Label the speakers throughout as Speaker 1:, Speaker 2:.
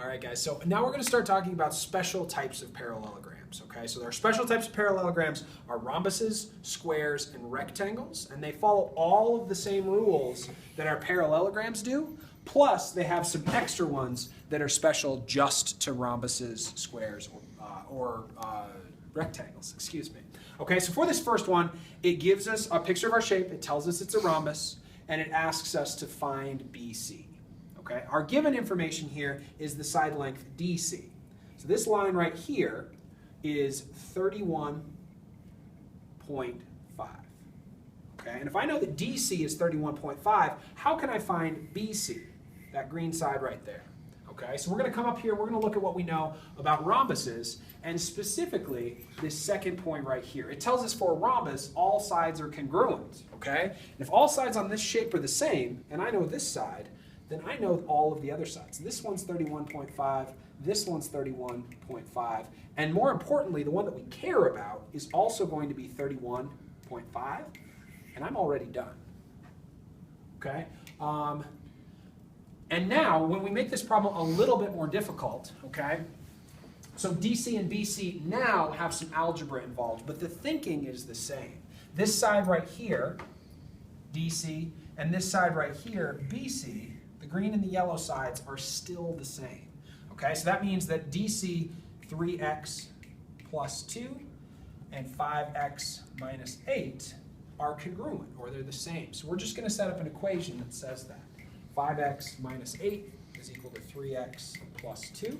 Speaker 1: All right, guys, so now we're going to start talking about special types of parallelograms, okay? So there are special types of parallelograms are rhombuses, squares, and rectangles, and they follow all of the same rules that our parallelograms do, plus they have some extra ones that are special just to rhombuses, squares, or rectangles, excuse me. Okay, so for this first one, it gives us a picture of our shape, it tells us it's a rhombus, and it asks us to find BC. Okay, our given information here is the side length DC. So this line right here is 31.5. Okay, and if I know that DC is 31.5, how can I find BC, that green side right there? Okay, so we're going to come up here, we're going to look at what we know about rhombuses, and specifically this second point right here. It tells us for a rhombus, all sides are congruent. Okay, and if all sides on this shape are the same, and I know this side, then I know all of the other sides. This one's 31.5, this one's 31.5, and more importantly, the one that we care about is also going to be 31.5, and I'm already done. Okay? And now, when we make this problem a little bit more difficult, okay, so DC and BC now have some algebra involved, but the thinking is the same. This side right here, DC, and this side right here, BC, the green and the yellow sides are still the same. Okay, so that means that DC 3x plus 2 and 5x minus 8 are congruent, or they're the same. So we're just going to set up an equation that says that. 5x minus 8 is equal to 3x plus 2.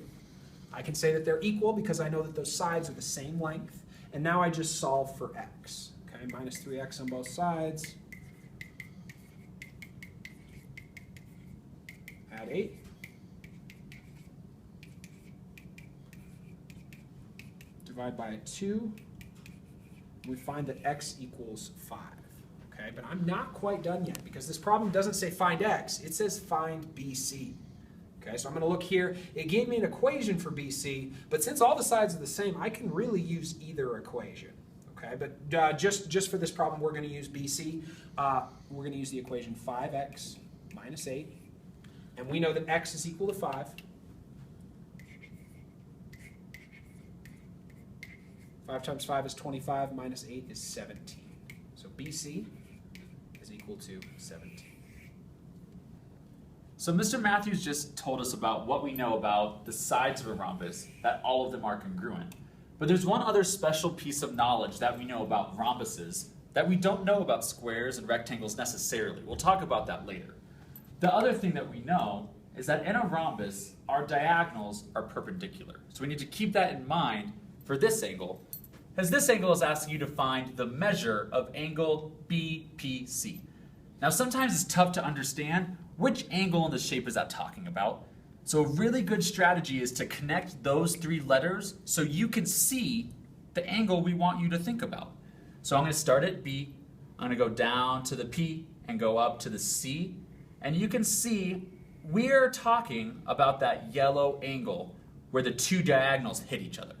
Speaker 1: I can say that they're equal because I know that those sides are the same length. And now I just solve for x. Okay, minus 3x on both sides. Add 8. Divide by 2. We find that x equals 5. Okay, but I'm not quite done yet because this problem doesn't say find x, it says find BC. Okay, so I'm going to look here. It gave me an equation for BC, but since all the sides are the same, I can really use either equation. Okay, but just for this problem, we're going to use BC. We're going to use the equation 5x minus 8. And we know that x is equal to 5. 5 times 5 is 25, minus 8 is 17. So BC is equal to 17.
Speaker 2: So Mr. Matthews just told us about what we know about the sides of a rhombus, that all of them are congruent. But there's one other special piece of knowledge that we know about rhombuses that we don't know about squares and rectangles necessarily. We'll talk about that later. The other thing that we know is that in a rhombus, our diagonals are perpendicular. So we need to keep that in mind for this angle, as this angle is asking you to find the measure of angle BPC. Now sometimes it's tough to understand which angle in the shape is that talking about. So a really good strategy is to connect those three letters so you can see the angle we want you to think about. So I'm going to start at B, I'm going to go down to the P and go up to the C. And you can see we're talking about that yellow angle where the two diagonals hit each other.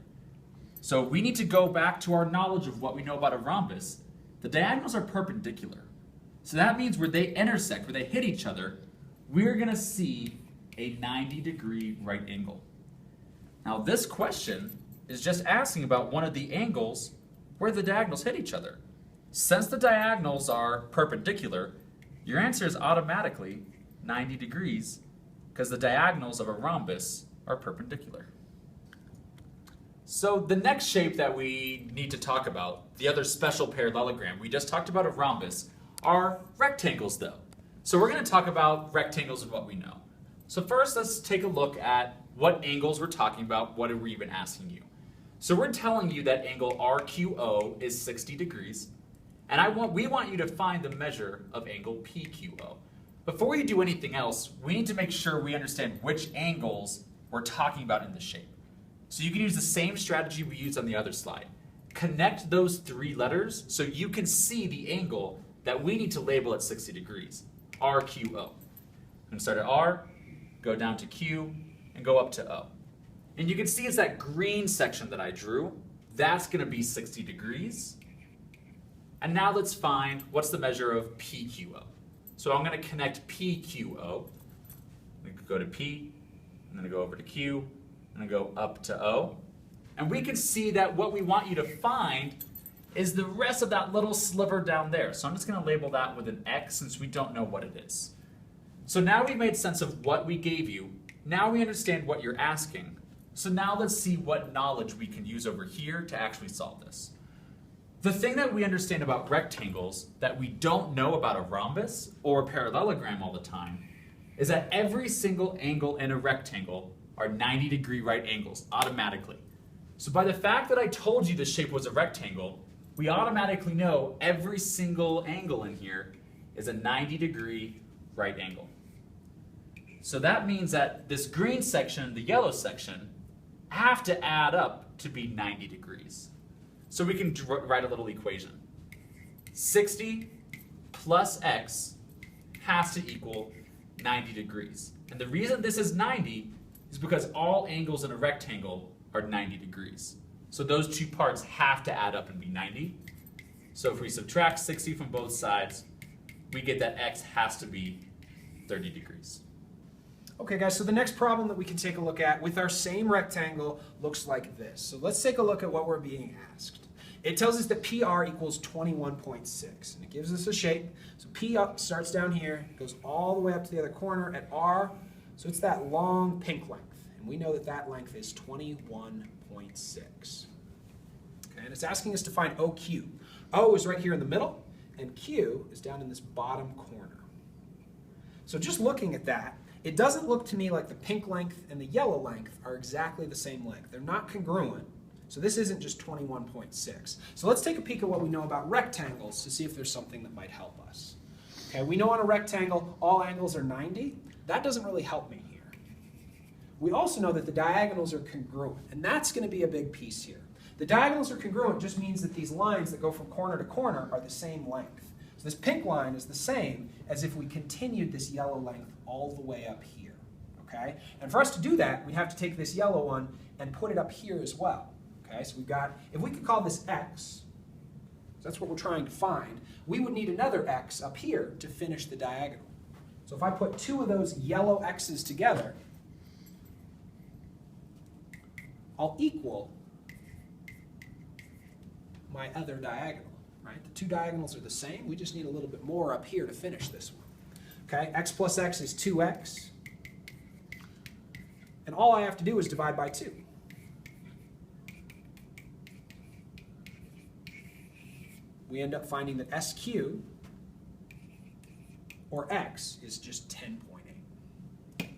Speaker 2: So we need to go back to our knowledge of what we know about a rhombus. The diagonals are perpendicular. So that means where they intersect, where they hit each other, we're going to see a 90-degree right angle. Now this question is just asking about one of the angles where the diagonals hit each other. Since the diagonals are perpendicular, your answer is automatically 90 degrees because the diagonals of a rhombus are perpendicular. So the next shape that we need to talk about, the other special parallelogram, we just talked about a rhombus, are rectangles though. So we're going to talk about rectangles and what we know. So first let's take a look at what angles we're talking about, what are we even asking you. So we're telling you that angle RQO is 60 degrees. And we want you to find the measure of angle PQO. Before we do anything else, we need to make sure we understand which angles we're talking about in the shape. So you can use the same strategy we used on the other slide. Connect those three letters so you can see the angle that we need to label at 60 degrees, RQO. I'm going to start at R, go down to Q, and go up to O. And you can see it's that green section that I drew. That's going to be 60 degrees. And now let's find what's the measure of PQO. So I'm going to connect PQO. We could go to P, I'm going to go over to Q, I'm going to go up to O. And we can see that what we want you to find is the rest of that little sliver down there. So I'm just going to label that with an X since we don't know what it is. So now we've made sense of what we gave you. Now we understand what you're asking. So now let's see what knowledge we can use over here to actually solve this. The thing that we understand about rectangles that we don't know about a rhombus or a parallelogram all the time is that every single angle in a rectangle are 90-degree right angles automatically. So by the fact that I told you the shape was a rectangle, we automatically know every single angle in here is a 90-degree right angle. So that means that this green section and the yellow section have to add up to be 90 degrees. So we can write a little equation. 60 plus x has to equal 90 degrees. And the reason this is 90 is because all angles in a rectangle are 90 degrees. So those two parts have to add up and be 90. So if we subtract 60 from both sides, we get that x has to be 30 degrees.
Speaker 1: Okay guys, so the next problem that we can take a look at with our same rectangle looks like this. So let's take a look at what we're being asked. It tells us that PR equals 21.6, and it gives us a shape. So P starts down here, goes all the way up to the other corner at R, so it's that long pink length, and we know that that length is 21.6. Okay, and it's asking us to find OQ. O is right here in the middle, and Q is down in this bottom corner. So just looking at that, it doesn't look to me like the pink length and the yellow length are exactly the same length. They're not congruent. So this isn't just 21.6. So let's take a peek at what we know about rectangles to see if there's something that might help us. Okay, we know on a rectangle all angles are 90. That doesn't really help me here. We also know that the diagonals are congruent, and that's going to be a big piece here. The diagonals are congruent just means that these lines that go from corner to corner are the same length. So this pink line is the same as if we continued this yellow length all the way up here, okay? And for us to do that, we have to take this yellow one and put it up here as well, okay? So we've got, if we could call this x, that's what we're trying to find, we would need another x up here to finish the diagonal. So if I put two of those yellow x's together, I'll equal my other diagonal. Right? The two diagonals are the same. We just need a little bit more up here to finish this one. Okay, x plus x is 2x. And all I have to do is divide by 2. We end up finding that SQ, or x, is just 10.8.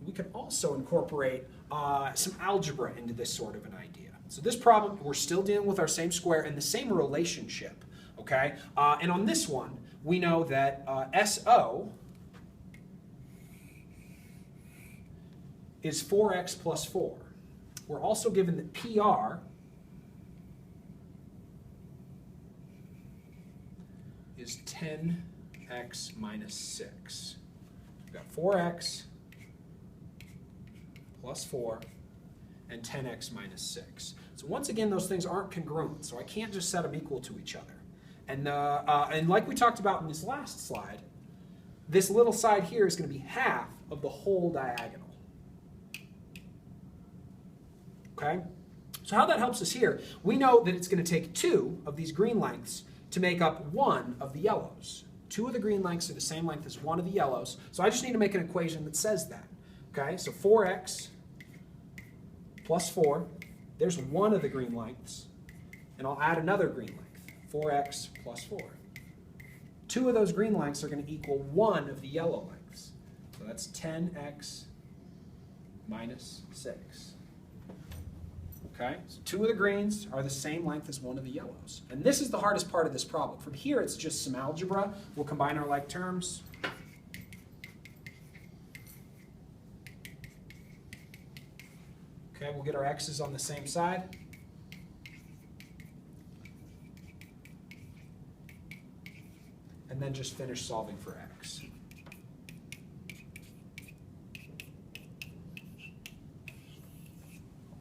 Speaker 1: We can also incorporate some algebra into this sort of an idea. So this problem, we're still dealing with our same square and the same relationship. Okay, and on this one, we know that SO is 4x plus 4. We're also given that PR is 10x minus 6. We've got 4x plus 4 and 10x minus 6. So once again, those things aren't congruent, so I can't just set them equal to each other. And like we talked about in this last slide, this little side here is going to be half of the whole diagonal. Okay? So how that helps us here, we know that it's going to take 2 of these green lengths to make up 1 of the yellows. 2 of the green lengths are the same length as 1 of the yellows, so I just need to make an equation that says that. Okay? So 4x plus 4, there's 1 of the green lengths, and I'll add another green length. 4x plus 4. 2 of those green lengths are going to equal 1 of the yellow lengths. So that's 10x minus 6. Okay? So 2 of the greens are the same length as 1 of the yellows. And this is the hardest part of this problem. From here, it's just some algebra. We'll combine our like terms. Okay, we'll get our x's on the same side. And then just finish solving for x.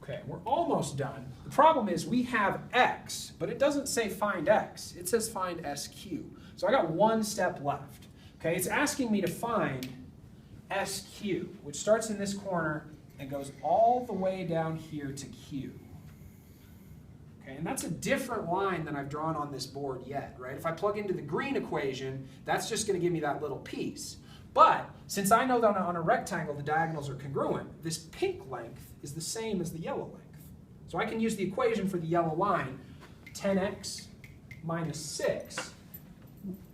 Speaker 1: Okay, we're almost done. The problem is we have x, but it doesn't say find x. It says find SQ. So I got one step left. Okay, it's asking me to find SQ, which starts in this corner and goes all the way down here to Q. Okay, and that's a different line than I've drawn on this board yet, right? If I plug into the green equation, that's just going to give me that little piece. But since I know that on a rectangle the diagonals are congruent, this pink length is the same as the yellow length. So I can use the equation for the yellow line, 10x minus 6,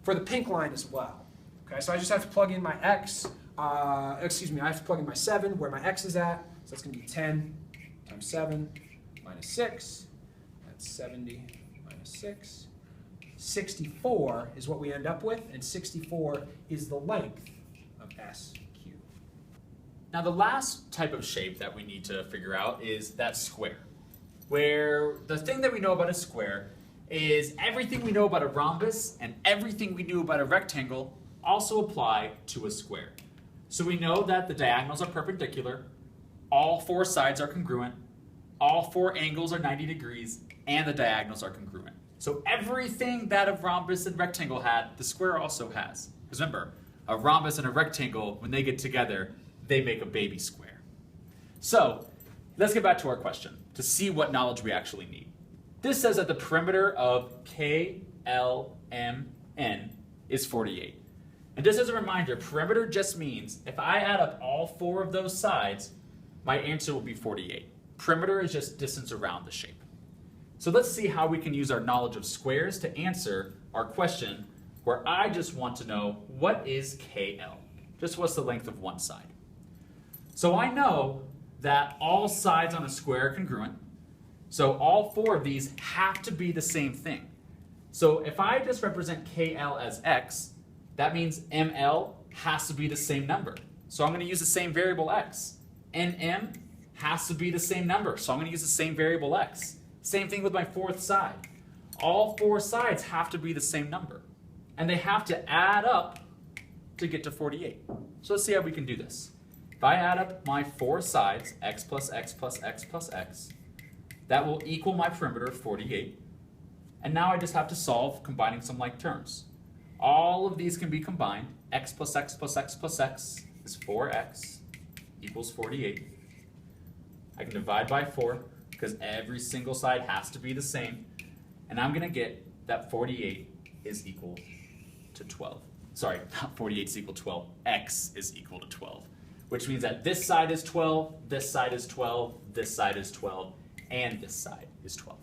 Speaker 1: for the pink line as well. Okay, so I just have to plug in my x, I have to plug in my 7 where my x is at. So that's going to be 10 times 7 minus 6. That's 70 minus 6. 64 is what we end up with, and 64 is the length of SQ.
Speaker 2: Now the last type of shape that we need to figure out is that square, where the thing that we know about a square is everything we know about a rhombus and everything we knew about a rectangle also apply to a square. So we know that the diagonals are perpendicular, all 4 sides are congruent, all 4 angles are 90 degrees, and the diagonals are congruent. So everything that a rhombus and rectangle had, the square also has. Because remember, a rhombus and a rectangle, when they get together, they make a baby square. So let's get back to our question to see what knowledge we actually need. This says that the perimeter of KLMN is 48. And just as a reminder, perimeter just means if I add up all 4 of those sides, my answer will be 48. Perimeter is just distance around the shape. So let's see how we can use our knowledge of squares to answer our question where I just want to know what is KL? Just what's the length of one side? So I know that all sides on a square are congruent. So all 4 of these have to be the same thing. So if I just represent KL as x, that means ML has to be the same number. So I'm going to use the same variable x. NM has to be the same number. So I'm going to use the same variable x. Same thing with my 4th side. All 4 sides have to be the same number. And they have to add up to get to 48. So let's see how we can do this. If I add up my 4 sides, x plus x plus x plus x, that will equal my perimeter of 48. And now I just have to solve combining some like terms. All of these can be combined. X plus x plus x plus x is 4x equals 48. I can divide by 4 because every single side has to be the same. And I'm going to get that 48 is equal to 12. Sorry, not 48 is equal to 12. X is equal to 12. Which means that this side is 12, this side is 12, this side is 12, and this side is 12.